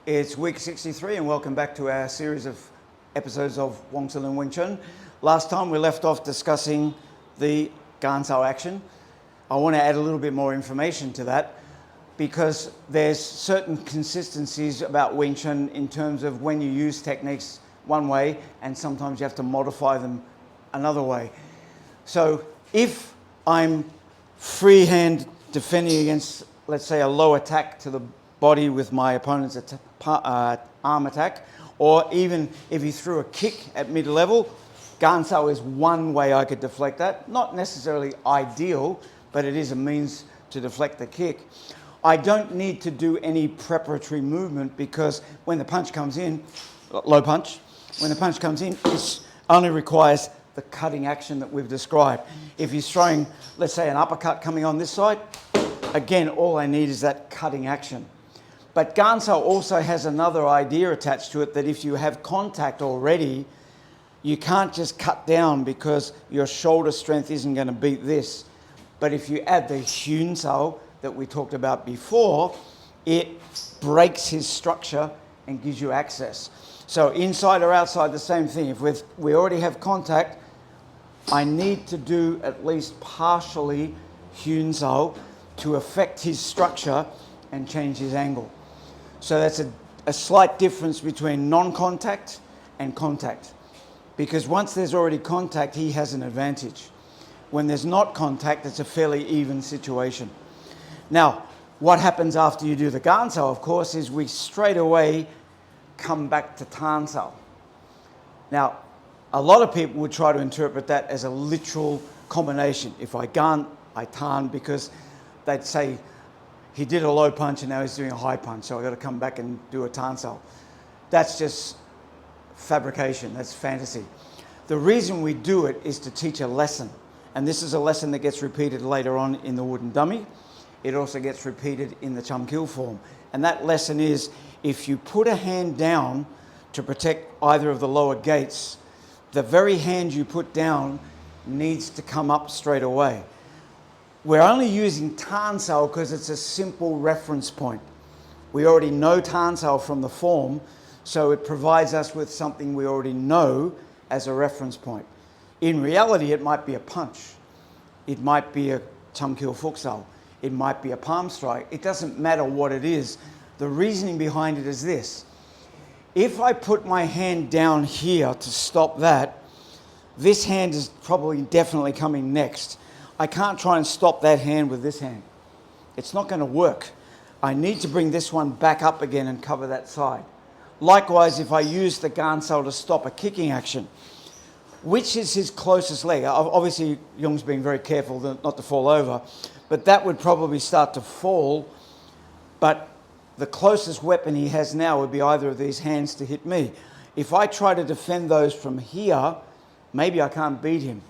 It's week 63 and welcome back to our series of episodes of Wong Sau and Wing Chun. Last time we left off discussing the Gaan Sau action. I want to add a little bit more information to that because there's certain consistencies about Wing Chun in terms of when you use techniques one way and sometimes you have to modify them another way. So if I'm freehand defending against, let's say, a low attack to the body with my opponent's arm attack, or even if he threw a kick at mid-level, Gaan Sau is one way I could deflect that. Not necessarily ideal, but it is a means to deflect the kick. I don't need to do any preparatory movement because when the punch comes in, low punch, when the punch comes in, it only requires the cutting action that we've described. If he's throwing, let's say, an uppercut coming on this side, again, all I need is that cutting action. But Gaan Sau also has another idea attached to it that if you have contact already, you can't just cut down because your shoulder strength isn't going to beat this. But if you add the Kuen Sau that we talked about before, it breaks his structure and gives you access. So inside or outside, the same thing. If we already have contact, I need to do at least partially Kuen Sau to affect his structure and change his angle. So that's a slight difference between non-contact and contact. Because once there's already contact, he has an advantage. When there's not contact, it's a fairly even situation. Now, what happens after you do the Gaan Sau, of course, is we straight away come back to Tsun Sau. Now, a lot of people would try to interpret that as a literal combination. If I Gaan, I Tan, because they'd say, he did a low punch and now he's doing a high punch, so I've got to come back and do a Tsun Sau. That's just fabrication, that's fantasy. The reason we do it is to teach a lesson. And this is a lesson that gets repeated later on in the wooden dummy. It also gets repeated in the chum kill form. And that lesson is, if you put a hand down to protect either of the lower gates, the very hand you put down needs to come up straight away. We're only using Tsun Sau because it's a simple reference point. We already know Tsun Sau from the form, so it provides us with something we already know as a reference point. In reality, it might be a punch. It might be a chum kill fuk sau. It might be a palm strike. It doesn't matter what it is. The reasoning behind it is this. If I put my hand down here to stop that, this hand is probably definitely coming next. I can't try and stop that hand with this hand. It's not going to work. I need to bring this one back up again and cover that side. Likewise, if I use the Gaan Sau to stop a kicking action, which is his closest leg? Obviously, Jung's being very careful not to fall over, but that would probably start to fall. But the closest weapon he has now would be either of these hands to hit me. If I try to defend those from here, maybe I can't beat him.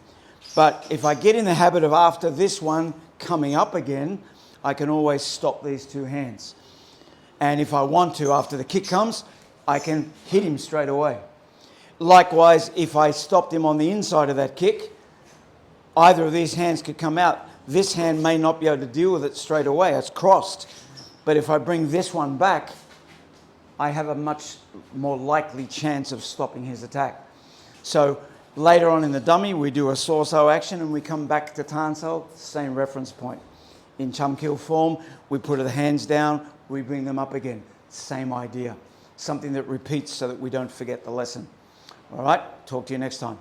But if I get in the habit of after this one coming up again, I can always stop these two hands. And if I want to, after the kick comes, I can hit him straight away. Likewise, if I stopped him on the inside of that kick, either of these hands could come out. This hand may not be able to deal with it straight away. It's crossed. But if I bring this one back, I have a much more likely chance of stopping his attack. So later on in the dummy, we do a Saw Sau action and we come back to Tsun Sau, same reference point. In chum kill form, we put the hands down, we bring them up again. Same idea. Something that repeats so that we don't forget the lesson. All right, talk to you next time.